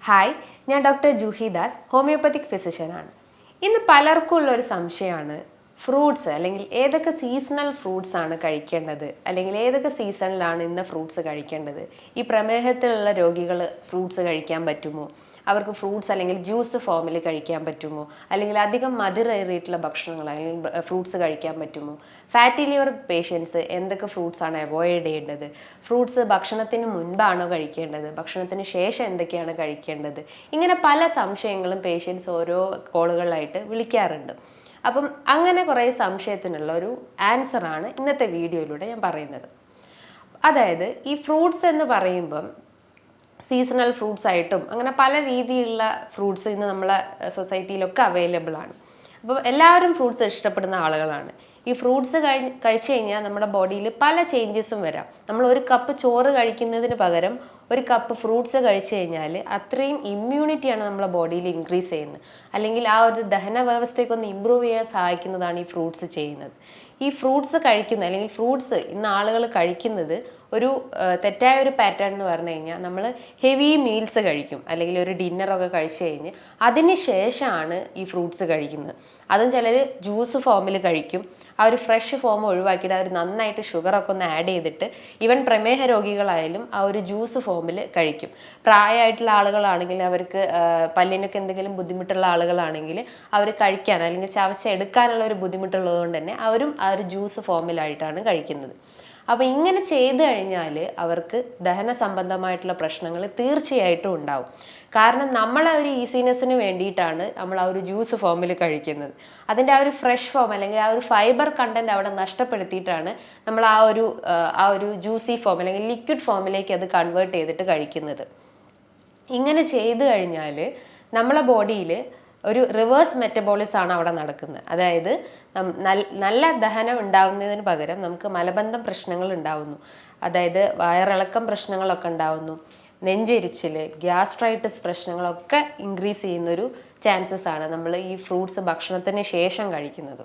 Hi, ഞാൻ doctor Juhi Das, homeopathic ഫിസിഷ്യനാണ്. ഇന്ന് പലർക്കും ഉള്ളൊരു സംശയമാണ് ഫ്രൂട്ട്സ് അല്ലെങ്കിൽ ഏതൊക്കെ സീസണൽ ഫ്രൂട്ട്സ് ആണ് കഴിക്കേണ്ടത്, അല്ലെങ്കിൽ ഏതൊക്കെ സീസണിലാണ് ഇന്ന ഫ്രൂട്ട്സ് കഴിക്കേണ്ടത്. ഈ പ്രമേഹത്തിലുള്ള രോഗികൾ ഫ്രൂട്ട്സ് കഴിക്കാൻ പറ്റുമോ, അവർക്ക് ഫ്രൂട്ട്സ് അല്ലെങ്കിൽ ജ്യൂസ് ഫോമിൽ കഴിക്കാൻ പറ്റുമോ, അല്ലെങ്കിൽ അധികം മധുരേറിയിട്ടുള്ള ഭക്ഷണങ്ങൾ അല്ലെങ്കിൽ ഫ്രൂട്ട്സ് കഴിക്കാൻ പറ്റുമോ, ഫാറ്റി ലിവർ പേഷ്യൻസ് എന്തൊക്കെ ഫ്രൂട്ട്സ് ആണ് അവോയ്ഡ് ചെയ്യേണ്ടത്, ഫ്രൂട്ട്സ് ഭക്ഷണത്തിന് മുൻപാണോ കഴിക്കേണ്ടത്, ഭക്ഷണത്തിന് ശേഷം എന്തൊക്കെയാണ് കഴിക്കേണ്ടത്, ഇങ്ങനെ പല സംശയങ്ങളും പേഷ്യൻസ് ഓരോ കോളുകളിലായിട്ട് വിളിക്കാറുണ്ട്. അപ്പം അങ്ങനെ കുറേ സംശയത്തിനുള്ള ഒരു ആൻസറാണ് ഇന്നത്തെ വീഡിയോയിലൂടെ ഞാൻ പറയുന്നത്. അതായത് ഈ ഫ്രൂട്ട്സ് എന്ന് പറയുമ്പം സീസണൽ ഫ്രൂട്ട്സ് ആയിട്ടും അങ്ങനെ പല രീതിയിലുള്ള ഫ്രൂട്ട്സ് ഇന്ന് നമ്മളെ സൊസൈറ്റിയിലൊക്കെ അവൈലബിൾ ആണ്. അപ്പോൾ എല്ലാവരും ഫ്രൂട്ട്സ് ഇഷ്ടപ്പെടുന്ന ആളുകളാണ്. ഈ ഫ്രൂട്ട്സ് കഴിച്ചു കഴിഞ്ഞാൽ നമ്മുടെ ബോഡിയിൽ പല ചേഞ്ചസും വരാം. നമ്മൾ ഒരു കപ്പ് ചോറ് കഴിക്കുന്നതിന് പകരം ഒരു കപ്പ് ഫ്രൂട്ട്സ് കഴിച്ചു കഴിഞ്ഞാൽ അത്രയും ഇമ്മ്യൂണിറ്റിയാണ് നമ്മുടെ ബോഡിയിൽ ഇൻക്രീസ് ചെയ്യുന്നത്, അല്ലെങ്കിൽ ആ ഒരു ദഹന വ്യവസ്ഥയൊക്കെ ഇമ്പ്രൂവ് ചെയ്യാൻ സഹായിക്കുന്നതാണ് ഈ ഫ്രൂട്ട്സ് ചെയ്യുന്നത്. ഈ ഫ്രൂട്ട്സ് കഴിക്കുന്ന അല്ലെങ്കിൽ ഫ്രൂട്ട്സ് ഇന്ന് ആളുകൾ കഴിക്കുന്നത് ഒരു തെറ്റായ ഒരു പാറ്റേൺ എന്ന് പറഞ്ഞു കഴിഞ്ഞാൽ നമ്മൾ ഹെവി മീൽസ് കഴിക്കും, അല്ലെങ്കിൽ ഒരു ഡിന്നറൊക്കെ കഴിച്ചു കഴിഞ്ഞ് അതിന് ശേഷമാണ് ഈ ഫ്രൂട്ട്സ് കഴിക്കുന്നത്. അതും ചിലർ ജ്യൂസ് ഫോമിൽ കഴിക്കും. ആ ഒരു ഫ്രഷ് ഫോം ഒഴിവാക്കിയിട്ട് അവർ നന്നായിട്ട് ഷുഗറൊക്കെ ഒന്ന് ആഡ് ചെയ്തിട്ട് ഈവൻ പ്രമേഹ രോഗികളായാലും ആ ഒരു ജ്യൂസ് ഫോമിൽ കഴിക്കും. പ്രായമായിട്ടുള്ള ആളുകളാണെങ്കിൽ, അവർക്ക് പല്ലിനൊക്കെ എന്തെങ്കിലും ബുദ്ധിമുട്ടുള്ള ആളുകളാണെങ്കിൽ അവർ കഴിക്കാൻ അല്ലെങ്കിൽ ചവച്ചെടുക്കാനുള്ള ഒരു ബുദ്ധിമുട്ടുള്ളത് കൊണ്ട് തന്നെ അവരും ആ ഒരു ജ്യൂസ് ഫോമിലായിട്ടാണ് കഴിക്കുന്നത്. അപ്പോൾ ഇങ്ങനെ ചെയ്തു കഴിഞ്ഞാൽ അവർക്ക് ദഹന സംബന്ധമായിട്ടുള്ള പ്രശ്നങ്ങൾ തീർച്ചയായിട്ടും ഉണ്ടാവും. കാരണം നമ്മൾ ആ ഒരു ഈസിനെസ്സിന് വേണ്ടിയിട്ടാണ് നമ്മൾ ആ ഒരു ജ്യൂസ് ഫോമിൽ കഴിക്കുന്നത്. അതിൻ്റെ ആ ഒരു ഫ്രഷ് ഫോം അല്ലെങ്കിൽ ആ ഒരു ഫൈബർ കണ്ടന്റ് അവിടെ നഷ്ടപ്പെടുത്തിയിട്ടാണ് നമ്മൾ ആ ഒരു ജ്യൂസി ഫോം അല്ലെങ്കിൽ ലിക്വിഡ് ഫോമിലേക്ക് അത് കൺവേർട്ട് ചെയ്തിട്ട് കഴിക്കുന്നത്. ഇങ്ങനെ ചെയ്തു കഴിഞ്ഞാൽ നമ്മളെ ബോഡിയിൽ ഒരു റിവേഴ്സ് മെറ്റബോളിസം ആണ് അവിടെ നടക്കുന്നത്. അതായത് നല്ല ദഹനം ഉണ്ടാവുന്നതിന് പകരം നമുക്ക് മലബന്ധം പ്രശ്നങ്ങൾ ഉണ്ടാവുന്നു. അതായത് വയറിളക്കം പ്രശ്നങ്ങളൊക്കെ ഉണ്ടാവുന്നു, നെഞ്ചെരിച്ചിൽ, ഗ്യാസ്ട്രൈറ്റിസ് പ്രശ്നങ്ങളൊക്കെ ഇൻക്രീസ് ചെയ്യുന്നൊരു ചാൻസസ് ആണ് നമ്മൾ ഈ ഫ്രൂട്ട്സ് ഭക്ഷണത്തിന് ശേഷം കഴിക്കുന്നത്.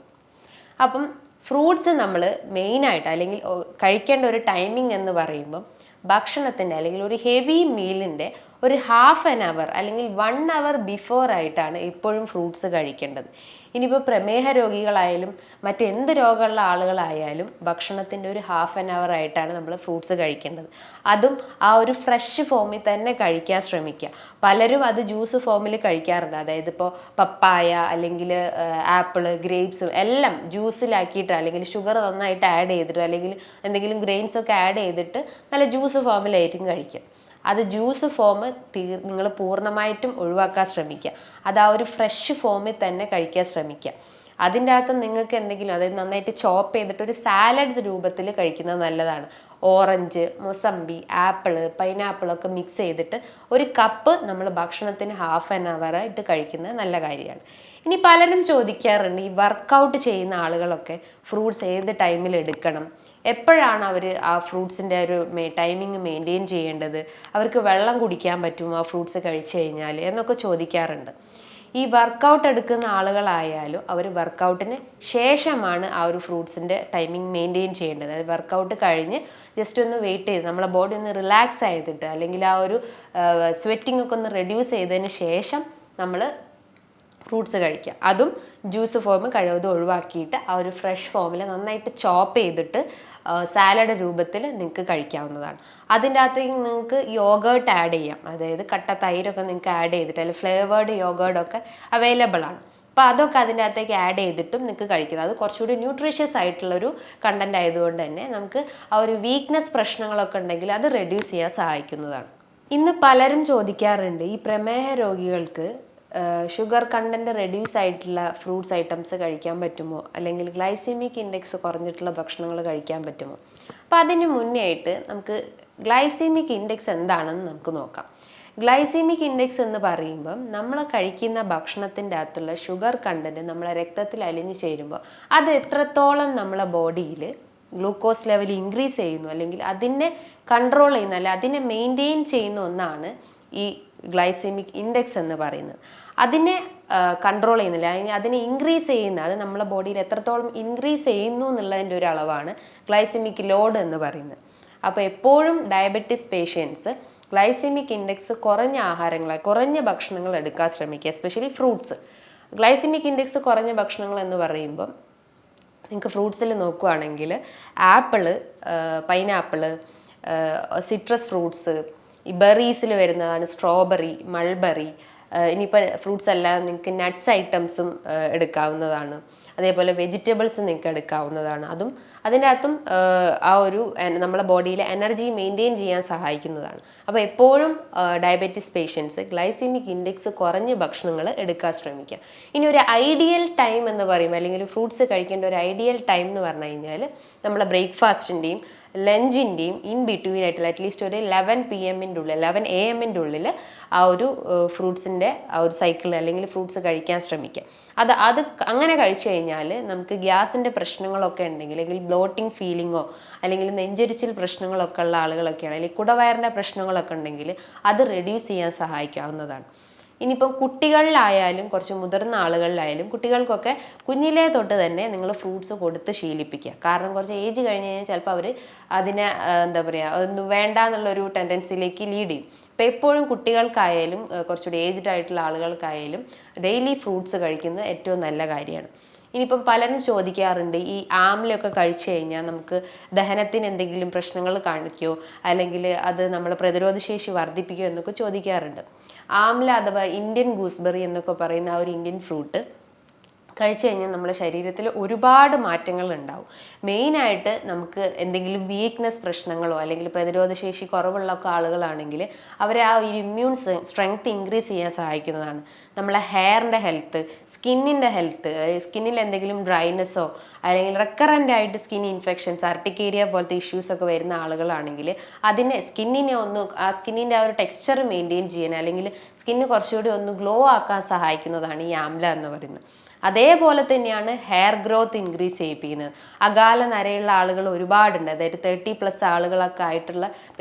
അപ്പം ഫ്രൂട്ട്സ് നമ്മൾ മെയിനായിട്ട് അല്ലെങ്കിൽ കഴിക്കേണ്ട ഒരു ടൈമിംഗ് എന്ന് പറയുമ്പം ഭക്ഷണത്തിൻ്റെ അല്ലെങ്കിൽ ഒരു ഹെവി മീലിൻ്റെ ഒരു ഹാഫ് ആൻ അവർ അല്ലെങ്കിൽ 1 അവർ ബിഫോർ ആയിട്ടാണ് എപ്പോഴും ഫ്രൂട്ട്സ് കഴിക്കേണ്ടത്. ഇനിയിപ്പോൾ പ്രമേഹ രോഗികളായാലും മറ്റെന്ത് രോഗമുള്ള ആളുകളായാലും ഭക്ഷണത്തിൻ്റെ ഒരു ഹാഫ് ആൻ അവർ ആയിട്ടാണ് നമ്മൾ ഫ്രൂട്ട്സ് കഴിക്കേണ്ടത്. അതും ആ ഒരു ഫ്രഷ് ഫോമിൽ തന്നെ കഴിക്കാൻ ശ്രമിക്കുക. പലരും അത് ജ്യൂസ് ഫോമിൽ കഴിക്കാറുണ്ട്. അതായത് ഇപ്പോൾ പപ്പായ അല്ലെങ്കിൽ ആപ്പിള്, ഗ്രേപ്സ് എല്ലാം ജ്യൂസിലാക്കിയിട്ട് അല്ലെങ്കിൽ ഷുഗർ നന്നായിട്ട് ആഡ് ചെയ്തിട്ട് അല്ലെങ്കിൽ എന്തെങ്കിലും ഗ്രെയിൻസ് ഒക്കെ ആഡ് ചെയ്തിട്ട് നല്ല ജ്യൂസ് ഫോമിലായിരിക്കും കഴിക്കുക. അത് ജ്യൂസ് ഫോം നിങ്ങൾ പൂർണ്ണമായിട്ടും ഒഴിവാക്കാൻ ശ്രമിക്കുക. അത് ആ ഒരു ഫ്രഷ് ഫോമിൽ തന്നെ കഴിക്കാൻ ശ്രമിക്കുക. അതിൻ്റെ അകത്ത് നിങ്ങൾക്ക് എന്തെങ്കിലും, അതായത് നന്നായിട്ട് ചോപ്പ് ചെയ്തിട്ട് ഒരു സാലഡ്സ് രൂപത്തിൽ കഴിക്കുന്നത് നല്ലതാണ്. ഓറഞ്ച്, മൊസമ്പി, ആപ്പിള്, പൈനാപ്പിളൊക്കെ മിക്സ് ചെയ്തിട്ട് ഒരു കപ്പ് നമ്മൾ ഭക്ഷണത്തിന് ഹാഫ് ആൻ അവർ ആയിട്ട് കഴിക്കുന്നത് നല്ല കാര്യമാണ്. ഇനി പലരും ചോദിക്കാറുണ്ട്, ഈ വർക്കൗട്ട് ചെയ്യുന്ന ആളുകളൊക്കെ ഫ്രൂട്ട്സ് ഏത് ടൈമിൽ എടുക്കണം, എപ്പോഴാണ് അവർ ആ ഫ്രൂട്ട്സിൻ്റെ ഒരു ടൈമിങ് മെയിൻറ്റെയിൻ ചെയ്യേണ്ടത്, അവർക്ക് വെള്ളം കുടിക്കാൻ പറ്റുമോ ആ ഫ്രൂട്ട്സ് കഴിച്ചു കഴിഞ്ഞാൽ എന്നൊക്കെ ചോദിക്കാറുണ്ട്. ഈ വർക്കൗട്ട് എടുക്കുന്ന ആളുകളായാലും അവർ വർക്കൗട്ടിന് ശേഷമാണ് ആ ഒരു ഫ്രൂട്ട്സിൻ്റെ ടൈമിംഗ് മെയിൻറ്റെയിൻ ചെയ്യേണ്ടത്. അതായത് വർക്കൗട്ട് കഴിഞ്ഞ് ജസ്റ്റ് ഒന്ന് വെയിറ്റ് ചെയ്ത് നമ്മളെ ബോഡി ഒന്ന് റിലാക്സ് ചെയ്തിട്ട് അല്ലെങ്കിൽ ആ ഒരു സ്വെറ്റിംഗ് ഒക്കെ ഒന്ന് റെഡ്യൂസ് ചെയ്തതിന് ശേഷം നമ്മൾ ഫ്രൂട്ട്സ് കഴിക്കുക. അതും ജ്യൂസ് ഫോം കഴിവതും ഒഴിവാക്കിയിട്ട് ആ ഒരു ഫ്രഷ് ഫോമിൽ നന്നായിട്ട് ചോപ്പ് ചെയ്തിട്ട് സാലഡ് രൂപത്തിൽ നിങ്ങൾക്ക് കഴിക്കാവുന്നതാണ്. അതിൻ്റെ അകത്തേക്ക് നിങ്ങൾക്ക് യോഗേർട്ട് ആഡ് ചെയ്യാം. അതായത് കട്ട തൈരൊക്കെ നിങ്ങൾക്ക് ആഡ് ചെയ്തിട്ട്, അല്ലെങ്കിൽ ഫ്ലേവേർഡ് യോഗേർട്ടൊക്കെ അവൈലബിൾ ആണ്. അപ്പോൾ അതൊക്കെ അതിൻ്റെ അകത്തേക്ക് ആഡ് ചെയ്തിട്ടും നിങ്ങൾക്ക് കഴിക്കുന്നത്. അത് കുറച്ചുകൂടി ന്യൂട്രീഷ്യസ് ആയിട്ടുള്ളൊരു കണ്ടന്റ് ആയതുകൊണ്ട് തന്നെ നമുക്ക് ആ ഒരു വീക്ക്നെസ് പ്രശ്നങ്ങളൊക്കെ ഉണ്ടെങ്കിൽ അത് റെഡ്യൂസ് ചെയ്യാൻ സഹായിക്കുന്നതാണ്. ഇന്ന് പലരും ചോദിക്കാറുണ്ട്, ഈ പ്രമേഹ രോഗികൾക്ക് ഷുഗർ കണ്ടന്റ് റെഡ്യൂസ് ആയിട്ടുള്ള ഫ്രൂട്ട്സ് ഐറ്റംസ് കഴിക്കാൻ പറ്റുമോ, അല്ലെങ്കിൽ ഗ്ലൈസീമിക് ഇൻഡെക്സ് കുറഞ്ഞിട്ടുള്ള ഭക്ഷണങ്ങൾ കഴിക്കാൻ പറ്റുമോ? അപ്പോൾ അതിന് മുന്നേ ആയിട്ട് നമുക്ക് ഗ്ലൈസീമിക് ഇൻഡെക്സ് എന്താണെന്ന് നമുക്ക് നോക്കാം. ഗ്ലൈസീമിക് ഇൻഡെക്സ് എന്ന് പറയുമ്പം നമ്മൾ കഴിക്കുന്ന ഭക്ഷണത്തിൻ്റെ അകത്തുള്ള ഷുഗർ കണ്ടന്റ് നമ്മളെ രക്തത്തിൽ അലിഞ്ഞു ചേരുമ്പോൾ അത് എത്രത്തോളം നമ്മളെ ബോഡിയിൽ ഗ്ലൂക്കോസ് ലെവൽ ഇൻക്രീസ് ചെയ്യുന്നു, അല്ലെങ്കിൽ അതിനെ കൺട്രോൾ ചെയ്യുന്ന, അല്ലെങ്കിൽ അതിനെ മെയിൻറ്റെയിൻ ചെയ്യുന്ന ഒന്നാണ് ഈ ഗ്ലൈസീമിക് ഇൻഡെക്സ് എന്ന് പറയുന്നത്. അതിനെ കൺട്രോൾ ചെയ്യുന്നില്ല, അല്ലെങ്കിൽ അതിനെ ഇൻക്രീസ് ചെയ്യുന്ന, അത് നമ്മളെ ബോഡിയിൽ എത്രത്തോളം ഇൻക്രീസ് ചെയ്യുന്നു എന്നുള്ളതിൻ്റെ ഒരു അളവാണ് ഗ്ലൈസീമിക് ലോഡ് എന്ന് പറയുന്നത്. അപ്പോൾ എപ്പോഴും ഡയബറ്റിസ് പേഷ്യൻസ് ഗ്ലൈസിമിക് ഇൻഡെക്സ് കുറഞ്ഞ ആഹാരങ്ങൾ, കുറഞ്ഞ ഭക്ഷണങ്ങൾ എടുക്കാൻ ശ്രമിക്കുക, എസ്പെഷ്യലി ഫ്രൂട്ട്സ്. ഗ്ലൈസിമിക് ഇൻഡെക്സ് കുറഞ്ഞ ഭക്ഷണങ്ങൾ എന്ന് പറയുമ്പം നിങ്ങൾക്ക് ഫ്രൂട്ട്സിൽ നോക്കുകയാണെങ്കിൽ ആപ്പിള്, പൈനാപ്പിള്, സിട്രസ് ഫ്രൂട്ട്സ്, ഈ ബെറീസിൽ വരുന്നതാണ് സ്ട്രോബെറി, മൾബെറി. ഇനിയിപ്പോൾ ഫ്രൂട്ട്സ് അല്ലാതെ നിങ്ങൾക്ക് നട്ട്സ് ഐറ്റംസും എടുക്കാവുന്നതാണ്. അതേപോലെ വെജിറ്റബിൾസ് നിങ്ങൾക്ക് എടുക്കാവുന്നതാണ്. അതും അതിൻ്റെ അകത്തും ആ ഒരു നമ്മളെ ബോഡിയിലെ എനർജി മെയിൻറ്റെയിൻ ചെയ്യാൻ സഹായിക്കുന്നതാണ്. അപ്പോൾ എപ്പോഴും ഡയബറ്റീസ് പേഷ്യൻസ് ഗ്ലൈസിമിക് ഇൻഡെക്സ് കുറഞ്ഞ ഭക്ഷണങ്ങൾ എടുക്കാൻ ശ്രമിക്കുക. ഇനി ഒരു ഐഡിയൽ ടൈം എന്ന് പറയും, അല്ലെങ്കിൽ ഫ്രൂട്ട്സ് കഴിക്കേണ്ട ഒരു ഐഡിയൽ ടൈം എന്ന് പറഞ്ഞു കഴിഞ്ഞാൽ നമ്മളെ ബ്രേക്ക്ഫാസ്റ്റിൻ്റെയും ലഞ്ചിൻ്റെയും ഇൻ ബിറ്റ്വീൻ ആയിട്ടുള്ള അറ്റ്ലീസ്റ്റ് ഒരു 11 PM ഉള്ളിൽ, 11 AM ഉള്ളിൽ ആ ഒരു ഫ്രൂട്ട്സിൻ്റെ ആ ഒരു സൈക്കിൾ അല്ലെങ്കിൽ ഫ്രൂട്ട്സ് കഴിക്കാൻ ശ്രമിക്കുക. അത് അങ്ങനെ കഴിച്ചു കഴിഞ്ഞാൽ നമുക്ക് ഗ്യാസിൻ്റെ പ്രശ്നങ്ങളൊക്കെ ഉണ്ടെങ്കിൽ, അല്ലെങ്കിൽ ബ്ലോട്ടിങ് ഫീലിങ്ങോ അല്ലെങ്കിൽ നെഞ്ചരിച്ചിൽ പ്രശ്നങ്ങളൊക്കെ ഉള്ള ആളുകളൊക്കെയാണ്, അല്ലെങ്കിൽ കുടവയറിൻ്റെ പ്രശ്നങ്ങളൊക്കെ ഉണ്ടെങ്കിൽ അത് റെഡ്യൂസ് ചെയ്യാൻ സഹായിക്കാവുന്നതാണ്. ഇനിയിപ്പം കുട്ടികളിലായാലും കുറച്ച് മുതിർന്ന ആളുകളിലായാലും കുട്ടികൾക്കൊക്കെ കുഞ്ഞിലേ തൊട്ട് തന്നെ നിങ്ങൾ ഫ്രൂട്ട്സ് കൊടുത്ത് ശീലിപ്പിക്കുക. കാരണം കുറച്ച് ഏജ് കഴിഞ്ഞ് കഴിഞ്ഞാൽ ചിലപ്പോൾ അവർ അതിനെ എന്താ പറയുക, ഒന്നും വേണ്ട എന്നുള്ളൊരു ടെൻഡൻസിയിലേക്ക് ലീഡ് ചെയ്യും. അപ്പോൾ എപ്പോഴും കുട്ടികൾക്കായാലും കുറച്ചുകൂടി ഏജ്ഡ് ആയിട്ടുള്ള ആളുകൾക്കായാലും ഡെയിലി ഫ്രൂട്ട്സ് കഴിക്കുന്നത് ഏറ്റവും നല്ല കാര്യമാണ്. ഇനിയിപ്പം പലരും ചോദിക്കാറുണ്ട്, ഈ ആംലയൊക്കെ കഴിച്ചു കഴിഞ്ഞാൽ നമുക്ക് ദഹനത്തിന് എന്തെങ്കിലും പ്രശ്നങ്ങൾ കാണിക്കുമോ, അല്ലെങ്കിൽ അത് നമ്മൾ പ്രതിരോധശേഷി വർദ്ധിപ്പിക്കുമോ എന്നൊക്കെ ചോദിക്കാറുണ്ട്. ആംല അഥവാ ഇന്ത്യൻ ഗൂസ്ബെറി എന്നൊക്കെ പറയുന്ന ആ ഒരു ഇന്ത്യൻ ഫ്രൂട്ട് കഴിച്ചു കഴിഞ്ഞാൽ നമ്മുടെ ശരീരത്തിൽ ഒരുപാട് മാറ്റങ്ങൾ ഉണ്ടാവും. മെയിനായിട്ട് നമുക്ക് എന്തെങ്കിലും വീക്ക്നെസ് പ്രശ്നങ്ങളോ അല്ലെങ്കിൽ പ്രതിരോധശേഷി കുറവുള്ള ഒക്കെ ആളുകളാണെങ്കിൽ അവരെ ആ ഒരു ഇമ്മ്യൂൺ സ്ട്രെങ്ത് ഇൻക്രീസ് ചെയ്യാൻ സഹായിക്കുന്നതാണ്. നമ്മളെ ഹെയറിൻ്റെ ഹെൽത്ത്, സ്കിന്നിൻ്റെ ഹെൽത്ത്, സ്കിന്നിൽ എന്തെങ്കിലും ഡ്രൈനെസ്സോ അല്ലെങ്കിൽ റെക്കറൻ്റ് ആയിട്ട് സ്കിൻ ഇൻഫെക്ഷൻസ്, അർട്ടിക്കേരിയ പോലത്തെ ഇഷ്യൂസ് ഒക്കെ വരുന്ന ആളുകളാണെങ്കിൽ അതിനെ സ്കിന്നിനെ ഒന്ന് ആ സ്കിന്നിൻ്റെ ആ ഒരു ടെക്സ്ചർ മെയിൻറ്റെയിൻ ചെയ്യാൻ അല്ലെങ്കിൽ സ്കിന്ന് കുറച്ചുകൂടി ഒന്ന് ഗ്ലോ ആക്കാൻ സഹായിക്കുന്നതാണ് ഈ ആംല എന്ന് പറയുന്നത്. അതേപോലെ തന്നെയാണ് ഹെയർ ഗ്രോത്ത് ഇൻക്രീസ് ചെയ്യിപ്പിക്കുന്നത്. അകാല നരയുള്ള ആളുകൾ ഒരുപാടുണ്ട്. അതായത് 30+ ആളുകളൊക്കെ ആയിട്ടുള്ള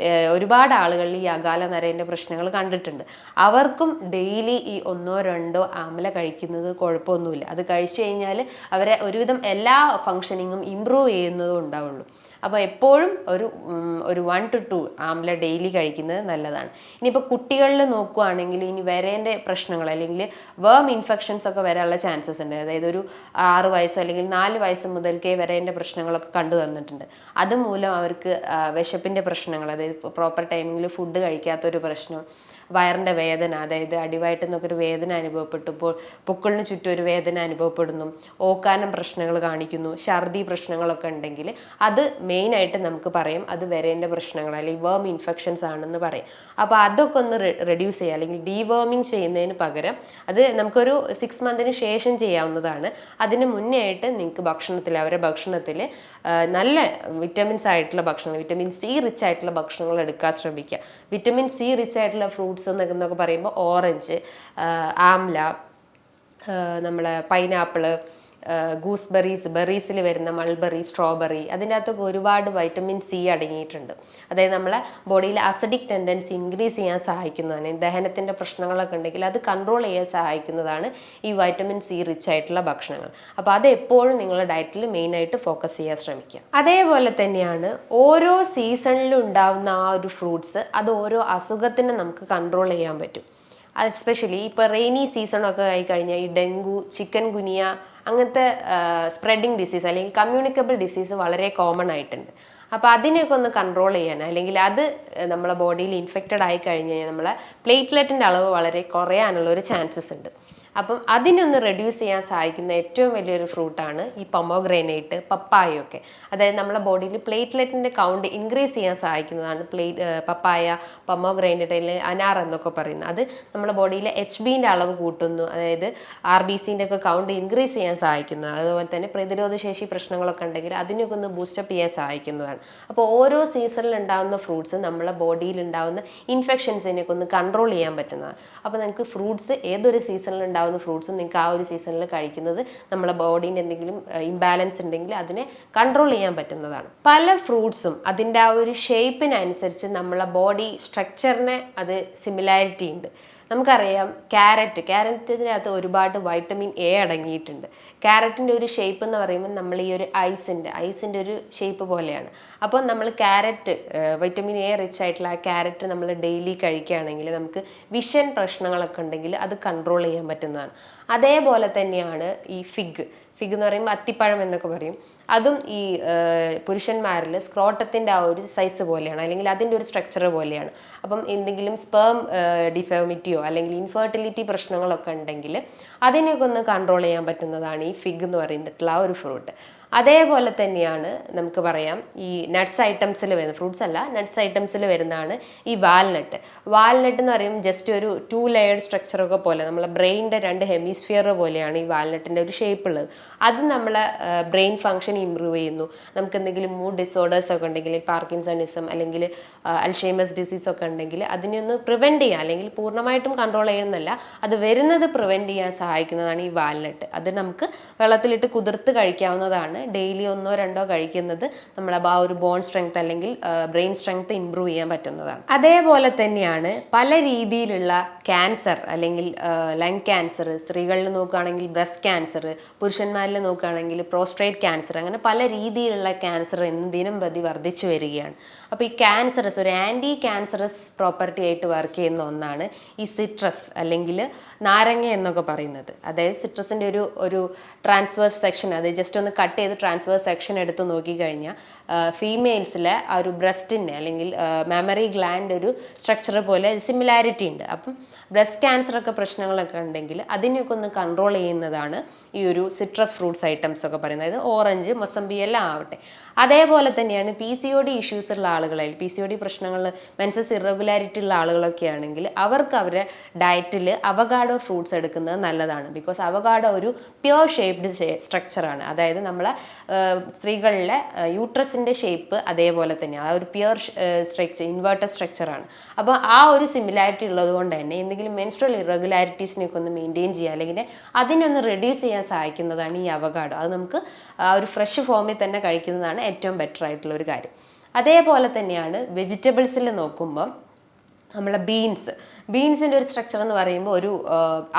ഒരുപാട് ആളുകളിൽ ഈ അകാല നരേൻ്റെ പ്രശ്നങ്ങൾ കണ്ടിട്ടുണ്ട്. അവർക്കും ഡെയിലി ഈ 1-2 ആംല കഴിക്കുന്നത് കുഴപ്പമൊന്നുമില്ല. അത് കഴിച്ചു കഴിഞ്ഞാൽ അവരെ ഒരുവിധം എല്ലാ ഫങ്ഷനിങ്ങും ഇമ്പ്രൂവ് ചെയ്യുന്നതും ഉണ്ടാവുള്ളൂ. അപ്പോൾ എപ്പോഴും ഒരു 1 to 2 ആംല ഡെയിലി കഴിക്കുന്നത് നല്ലതാണ്. ഇനിയിപ്പോൾ കുട്ടികളിൽ നോക്കുകയാണെങ്കിൽ ഇനി വരേൻ്റെ പ്രശ്നങ്ങൾ അല്ലെങ്കിൽ വേം ഇൻഫെക്ഷൻസ് ഒക്കെ വരാനുള്ള ചാൻസസ് ഉണ്ട്. അതായത് ഒരു 6 വയസ്സ് അല്ലെങ്കിൽ 4 വയസ്സ് മുതൽക്കേ വരേൻ്റെ പ്രശ്നങ്ങളൊക്കെ കണ്ടു വന്നിട്ടുണ്ട്. അതുമൂലം അവർക്ക് വിശപ്പിൻ്റെ പ്രശ്നങ്ങൾ, അതായത് പ്രോപ്പർ ടൈമിങ്ങിൽ ഫുഡ് കഴിക്കാത്തൊരു പ്രശ്നം, വയറിൻ്റെ വേദന, അതായത് അടിവയറ്റിൽ നിന്നൊക്കെ ഒരു വേദന അനുഭവപ്പെട്ടപ്പോൾ പൊക്കിളിന് ചുറ്റും ഒരു വേദന അനുഭവപ്പെടുന്നു, ഓക്കാനം പ്രശ്നങ്ങൾ കാണിക്കുന്നു, ഛർദി പ്രശ്നങ്ങളൊക്കെ ഉണ്ടെങ്കിൽ അത് മെയിനായിട്ട് നമുക്ക് പറയും അത് വരേണ്ട പ്രശ്നങ്ങൾ അല്ലെങ്കിൽ വേം ഇൻഫെക്ഷൻസ് ആണെന്ന് പറയും. അപ്പോൾ അതൊക്കെ ഒന്ന് റെഡ്യൂസ് ചെയ്യുക അല്ലെങ്കിൽ ഡീവേമിങ് ചെയ്യുന്നതിന് പകരം അത് നമുക്കൊരു 6 മന്തിന് ശേഷം ചെയ്യാവുന്നതാണ്. അതിന് മുന്നേ ആയിട്ട് നിങ്ങൾക്ക് അവരുടെ ഭക്ഷണത്തിൽ നല്ല വിറ്റമിൻസ് ആയിട്ടുള്ള ഭക്ഷണങ്ങൾ, വിറ്റമിൻ സി റിച്ച് ആയിട്ടുള്ള ഭക്ഷണങ്ങൾ എടുക്കാൻ ശ്രമിക്കുക. വിറ്റമിൻ സി റിച്ച് ആയിട്ടുള്ള ഫ്രൂട്ട്സ് എന്നൊക്കെ പറയുമ്പോൾ ഓറഞ്ച്, ആംല, നമ്മളെ പൈനാപ്പിള്, ബെറീസിൽ വരുന്ന മൾബെറി, സ്ട്രോബെറി, അതിൻ്റെ അകത്തൊക്കെ ഒരുപാട് വൈറ്റമിൻ സി അടങ്ങിയിട്ടുണ്ട്. അതായത് നമ്മളെ ബോഡിയിൽ അസിഡിക് ടെൻഡൻസി ഇൻക്രീസ് ചെയ്യാൻ സഹായിക്കുന്നതാണ്. ദഹനത്തിൻ്റെ പ്രശ്നങ്ങളൊക്കെ ഉണ്ടെങ്കിൽ അത് കൺട്രോൾ ചെയ്യാൻ സഹായിക്കുന്നതാണ് ഈ വൈറ്റമിൻ സി റിച്ച് ആയിട്ടുള്ള ഭക്ഷണങ്ങൾ. അപ്പോൾ അത് എപ്പോഴും നിങ്ങളുടെ ഡയറ്റിൽ മെയിനായിട്ട് ഫോക്കസ് ചെയ്യാൻ ശ്രമിക്കുക. അതേപോലെ തന്നെയാണ് ഓരോ സീസണിലും ഉണ്ടാകുന്ന ആ ഒരു ഫ്രൂട്ട്സ്, അത് ഓരോ അസുഖത്തിനെ നമുക്ക് കൺട്രോൾ ചെയ്യാൻ പറ്റും. എസ്പെഷ്യലി ഇപ്പോൾ റെയിനി സീസണൊക്കെ ആയിക്കഴിഞ്ഞാൽ ഈ ഡെങ്കു, ചിക്കൻ ഗുനിയ അങ്ങനത്തെ സ്പ്രെഡിങ് ഡിസീസ് അല്ലെങ്കിൽ കമ്മ്യൂണിക്കബിൾ ഡിസീസ് വളരെ കോമൺ ആയിട്ടുണ്ട്. അപ്പോൾ അതിനെയൊക്കെ ഒന്ന് കൺട്രോൾ ചെയ്യാൻ, അല്ലെങ്കിൽ അത് നമ്മളെ ബോഡിയിൽ ഇൻഫെക്റ്റഡ് ആയി കഴിഞ്ഞ് കഴിഞ്ഞാൽ നമ്മളെ പ്ലേറ്റ്ലെറ്റിൻ്റെ അളവ് വളരെ കുറയാനുള്ള ഒരു ചാൻസസ് ഉണ്ട്. അപ്പം അതിനൊന്ന് റെഡ്യൂസ് ചെയ്യാൻ സഹായിക്കുന്ന ഏറ്റവും വലിയൊരു ഫ്രൂട്ടാണ് ഈ പൊമോഗ്രാനൈറ്റ്, പപ്പായൊക്കെ. അതായത് നമ്മുടെ ബോഡിയിൽ പ്ലേറ്റ്ലെറ്റിൻ്റെ കൗണ്ട് ഇൻക്രീസ് ചെയ്യാൻ സഹായിക്കുന്നതാണ് പപ്പായ, പൊമോഗ്രാനൈറ്റ് അല്ലെങ്കിൽ അനാർ എന്നൊക്കെ പറയുന്നത്. അത് നമ്മുടെ ബോഡിയിലെ HBൻ്റെ അളവ് കൂട്ടുന്നു, അതായത് RBCൻ്റെ ഒക്കെ കൗണ്ട് ഇൻക്രീസ് ചെയ്യാൻ സഹായിക്കുന്നതാണ്. അതുപോലെ തന്നെ പ്രതിരോധശേഷി പ്രശ്നങ്ങളൊക്കെ ഉണ്ടെങ്കിൽ അതിനൊക്കെ ഒന്ന് ബൂസ്റ്റപ്പ് ചെയ്യാൻ സഹായിക്കുന്നതാണ്. അപ്പോൾ ഓരോ സീസണിൽ ഉണ്ടാകുന്ന ഫ്രൂട്ട്സ് നമ്മളെ ബോഡിയിൽ ഉണ്ടാകുന്ന ഇൻഫെക്ഷൻസിനെയൊക്കെ ഒന്ന് കൺട്രോൾ ചെയ്യാൻ പറ്റുന്നതാണ്. അപ്പോൾ നിങ്ങൾക്ക് ഫ്രൂട്ട്സ് ഏതൊരു സീസണിൽ ഉണ്ടാകുന്ന ഫ്രൂട്ട്സും നിങ്ങൾക്ക് ആ ഒരു സീസണിൽ കഴിക്കുന്നത് നമ്മളെ ബോഡീൻ്റെ എന്തെങ്കിലും ഇംബാലൻസ് ഉണ്ടെങ്കിൽ അതിനെ കൺട്രോൾ ചെയ്യാൻ പറ്റുന്നതാണ്. പല ഫ്രൂട്ട്സും അതിൻ്റെ ആ ഒരു ഷേപ്പിനനുസരിച്ച് നമ്മളെ ബോഡി സ്ട്രക്ചറിനെ അത് സിമിലാരിറ്റി ഉണ്ട്. നമുക്കറിയാം ക്യാരറ്റിനകത്ത് ഒരുപാട് വൈറ്റമിൻ എ അടങ്ങിയിട്ടുണ്ട്. ക്യാരറ്റിൻ്റെ ഒരു ഷേപ്പ് എന്ന് പറയുമ്പോൾ നമ്മൾ ഈ ഒരു ഐസിൻ്റെ ഒരു ഷേപ്പ് പോലെയാണ്. അപ്പോൾ നമ്മൾ വൈറ്റമിൻ എ റിച്ച് ആയിട്ടുള്ള ആ ക്യാരറ്റ് നമ്മൾ ഡെയിലി കഴിക്കുകയാണെങ്കിൽ നമുക്ക് വിഷൻ പ്രശ്നങ്ങളൊക്കെ ഉണ്ടെങ്കിൽ അത് കൺട്രോൾ ചെയ്യാൻ പറ്റുന്നതാണ്. അതേപോലെ തന്നെയാണ് ഈ ഫിഗ് എന്ന് പറയുമ്പോൾ അത്തിപ്പഴം എന്നൊക്കെ പറയും. അതും ഈ പുരുഷന്മാരിൽ സ്ക്രോട്ടത്തിൻ്റെ ആ ഒരു സൈസ് പോലെയാണ്, അല്ലെങ്കിൽ അതിൻ്റെ ഒരു സ്ട്രക്ചർ പോലെയാണ്. അപ്പം എന്തെങ്കിലും സ്പേം ഡിഫോമിറ്റിയോ അല്ലെങ്കിൽ ഇൻഫെർട്ടിലിറ്റി പ്രശ്നങ്ങളൊക്കെ ഉണ്ടെങ്കിൽ അതിനെയൊക്കെ ഒന്ന് കൺട്രോൾ ചെയ്യാൻ പറ്റുന്നതാണ് ഈ ഫിഗ് എന്ന് പറയുന്നിട്ടുള്ള ആ ഒരു ഫ്രൂട്ട്. അതേപോലെ തന്നെയാണ് നമുക്ക് പറയാം ഈ നട്ട്സ് ഐറ്റംസിൽ വരുന്ന, ഫ്രൂട്ട്സ് അല്ല നട്ട്സ് ഐറ്റംസിൽ വരുന്നതാണ് ഈ വാൽനട്ട് എന്ന് പറയുമ്പോൾ ജസ്റ്റ് ഒരു 2 ലെയർഡ് സ്ട്രക്ചറൊക്കെ പോലെ നമ്മളെ ബ്രെയിനിൻ്റെ 2 ഹെമിസ്ഫിയർ പോലെയാണ് ഈ വാൽനട്ടിൻ്റെ ഒരു ഷേപ്പ് ഉള്ളത്. അത് നമ്മളെ ബ്രെയിൻ ഫങ്ഷൻ ഇമ്പ്രൂവ് ചെയ്യുന്നു. നമുക്ക് എന്തെങ്കിലും മൂഡ് ഡിസോർഡേഴ്സ് ഒക്കെ ഉണ്ടെങ്കിൽ, പാർക്കിൻസണിസം അല്ലെങ്കിൽ അൽഷൈമേഴ്സ് ഡിസീസ് ഒക്കെ ഉണ്ടെങ്കിൽ അതിനെ ഒന്ന് പ്രിവെൻറ്റ് ചെയ്യാൻ, അല്ലെങ്കിൽ പൂർണ്ണമായിട്ടും കൺട്രോൾ ചെയ്യുന്നല്ല, അത് വരുന്നത് പ്രിവെൻറ്റ് ചെയ്യാൻ സഹായിക്കുന്നതാണ് ഈ വാൽനട്ട്. അത് നമുക്ക് വെള്ളത്തിലിട്ട് കുതിർത്ത് കഴിക്കാവുന്നതാണ്. ഡെയിലി 1-2 കഴിക്കുന്നത് നമ്മളെ ആ ഒരു ബോൺ സ്ട്രെങ്ത് അല്ലെങ്കിൽ ബ്രെയിൻ സ്ട്രെങ്ത് ഇമ്പ്രൂവ് ചെയ്യാൻ പറ്റുന്നതാണ്. അതേപോലെ തന്നെയാണ് പല രീതിയിലുള്ള ക്യാൻസർ, അല്ലെങ്കിൽ ലങ് ക്യാൻസർ, സ്ത്രീകളിൽ നോക്കുകയാണെങ്കിൽ ബ്രസ്റ്റ് ക്യാൻസർ, പുരുഷന്മാരിൽ നോക്കുകയാണെങ്കിൽ പ്രോസ്ട്രേറ്റ് ക്യാൻസർ, അങ്ങനെ പല രീതിയിലുള്ള ക്യാൻസർ ദിനം പ്രതി വർദ്ധിച്ചു വരികയാണ്. അപ്പോൾ ഈ ക്യാൻസറസ്, ഒരു ആൻറ്റി ക്യാൻസറസ് പ്രോപ്പർട്ടി ആയിട്ട് വർക്ക് ചെയ്യുന്ന ഒന്നാണ് ഈ സിട്രസ് അല്ലെങ്കിൽ നാരങ്ങ എന്നൊക്കെ പറയുന്നത്. അതായത് സിട്രസിൻ്റെ ഒരു ട്രാൻസ്വേഴ്സ് സെക്ഷൻ, അത് ജസ്റ്റ് ഒന്ന് കട്ട് ചെയ്ത് ട്രാൻസ്വേഴ്സ് സെക്ഷൻ എടുത്ത് നോക്കിക്കഴിഞ്ഞാൽ ഫീമെയിൽസിലെ ആ ഒരു ബ്രസ്റ്റിൻ്റെ അല്ലെങ്കിൽ മെമ്മറി ഗ്ലാൻഡ് ഒരു സ്ട്രക്ചർ പോലെ സിമിലാരിറ്റി ഉണ്ട്. അപ്പം ബ്രസ്റ്റ് ക്യാൻസറൊക്കെ പ്രശ്നങ്ങളൊക്കെ ഉണ്ടെങ്കിൽ അതിനെയൊക്കെ ഒന്ന് കൺട്രോൾ ചെയ്യുന്നതാണ് ഈ ഒരു സിട്രസ് ഫ്രൂട്ട്സ് ഐറ്റംസ് ഒക്കെ പറയുന്നത്. അതായത് ഓറഞ്ച്, മൊസംബി എല്ലാം ആവട്ടെ. അതേപോലെ തന്നെയാണ് PCOD ഇഷ്യൂസ് ഉള്ള ആളുകളിൽ, PCOD പ്രശ്നങ്ങൾ, മെൻസസ് ഇറഗുലാരിറ്റി ഉള്ള ആളുകളൊക്കെ ആണെങ്കിൽ അവർക്ക് അവരുടെ ഡയറ്റിൽ അവഗാഡോ ഫ്രൂട്ട്സ് എടുക്കുന്നത് നല്ലതാണ്. ബിക്കോസ് അവഗാഡോ ഒരു പ്യുവർ ഷേപ്ഡ് സ്ട്രക്ചറാണ്. അതായത് നമ്മളെ സ്ത്രീകളിലെ യൂട്രസിൻ്റെ ഷേപ്പ് അതേപോലെ തന്നെയാണ്, ആ ഒരു പ്യുവർ സ്ട്രക്ചർ, ഇൻവേർട്ടഡ് സ്ട്രക്ചറാണ്. അപ്പോൾ ആ ഒരു സിമിലാരിറ്റി ഉള്ളത് കൊണ്ട് തന്നെ എന്തെങ്കിലും മെൻസ്ട്രൽ ഇറഗുലാരിറ്റീസിനെയൊക്കെ ഒന്ന് മെയിൻറ്റെയിൻ ചെയ്യുക, അല്ലെങ്കിൽ അതിനൊന്ന് റെഡ്യൂസ് ചെയ്യാൻ സഹായിക്കുന്നതാണ് ഈ അവഗാഡോ. അത് നമുക്ക് ഒരു ഫ്രഷ് ഫോമിൽ തന്നെ കഴിക്കുന്നതാണ് ഏറ്റവും ബെറ്റർ ആയിട്ടുള്ള ഒരു കാര്യം. അതേപോലെ തന്നെയാണ് വെജിറ്റബിൾസിൽ നോക്കുമ്പം നമ്മളെ ബീൻസിൻ്റെ ഒരു സ്ട്രക്ചർ എന്ന് പറയുമ്പോൾ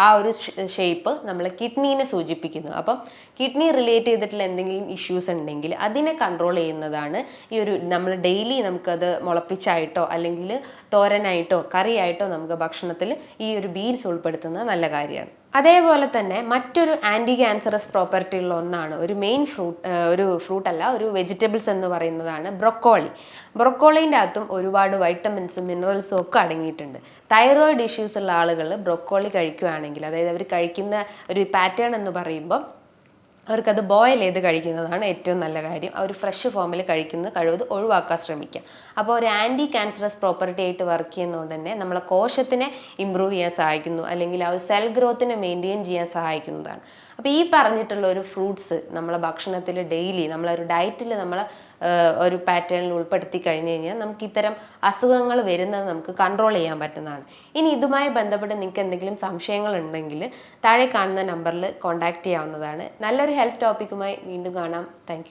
ആ ഒരു ഷേപ്പ് നമ്മൾ കിഡ്നീനെ സൂചിപ്പിക്കുന്നു. അപ്പം കിഡ്നി റിലേറ്റ് ചെയ്തിട്ടുള്ള എന്തെങ്കിലും ഇഷ്യൂസ് ഉണ്ടെങ്കിൽ അതിനെ കൺട്രോൾ ചെയ്യുന്നതാണ് നമ്മൾ ഡെയിലി നമുക്കത് മുളപ്പിച്ചായിട്ടോ അല്ലെങ്കിൽ തോരനായിട്ടോ കറിയായിട്ടോ നമുക്ക് ഭക്ഷണത്തിൽ ഈ ഒരു ബീൻസ് ഉൾപ്പെടുത്തുന്നത് നല്ല കാര്യമാണ്. അതേപോലെ തന്നെ മറ്റൊരു ആൻറ്റി ക്യാൻസറസ് പ്രോപ്പർട്ടി ഉള്ള ഒന്നാണ്, ഒരു ഫ്രൂട്ടല്ല, ഒരു വെജിറ്റബിൾസ് എന്ന് പറയുന്നതാണ് ബ്രൊക്കോളിൻ്റെ അകത്തും ഒരുപാട് വൈറ്റമിൻസും മിനറൽസും ഒക്കെ അടങ്ങിയിട്ടുണ്ട്. തൈറോയിഡ് ഇഷ്യൂസ് ഉള്ള ആളുകൾ ബ്രൊക്കോളി കഴിക്കുകയാണെങ്കിൽ, അതായത് അവർ കഴിക്കുന്ന ഒരു പാറ്റേൺ എന്ന് പറയുമ്പോൾ അവർക്കത് ബോയിൽ ചെയ്ത് കഴിക്കുന്നതാണ് ഏറ്റവും നല്ല കാര്യം. അവർ ഫ്രഷ് ഫോമിൽ കഴിക്കുന്നത് കഴിവത് ഒഴിവാക്കാൻ ശ്രമിക്കുക. അപ്പോൾ ഒരു ആൻറ്റി ക്യാൻസറസ് പ്രോപ്പർട്ടി ആയിട്ട് വർക്ക് ചെയ്യുന്നതുകൊണ്ട് തന്നെ നമ്മളെ കോശത്തിനെ ഇമ്പ്രൂവ് ചെയ്യാൻ സഹായിക്കുന്നു, അല്ലെങ്കിൽ ആ ഒരു സെൽ ഗ്രോത്തിനെ മെയിൻറ്റെയിൻ ചെയ്യാൻ സഹായിക്കുന്നതാണ്. അപ്പോൾ ഈ പറഞ്ഞിട്ടുള്ള ഒരു ഫ്രൂട്ട്സ് നമ്മളെ ഭക്ഷണത്തിൽ ഡെയിലി നമ്മളൊരു ഡയറ്റിൽ നമ്മൾ ഒരു പാറ്റേണിൽ ഉൾപ്പെടുത്തി കഴിഞ്ഞ് കഴിഞ്ഞാൽ നമുക്ക് ഇത്തരം അസുഖങ്ങൾ വരുന്നത് നമുക്ക് കൺട്രോൾ ചെയ്യാൻ പറ്റുന്നതാണ്. ഇനി ഇതുമായി ബന്ധപ്പെട്ട് നിങ്ങൾക്ക് എന്തെങ്കിലും സംശയങ്ങൾ ഉണ്ടെങ്കിൽ താഴെ കാണുന്ന നമ്പറിൽ കോൺടാക്റ്റ് ചെയ്യാവുന്നതാണ്. നല്ലൊരു ഹെൽത്ത് ടോപ്പിക്കുമായി വീണ്ടും കാണാം. Thank you.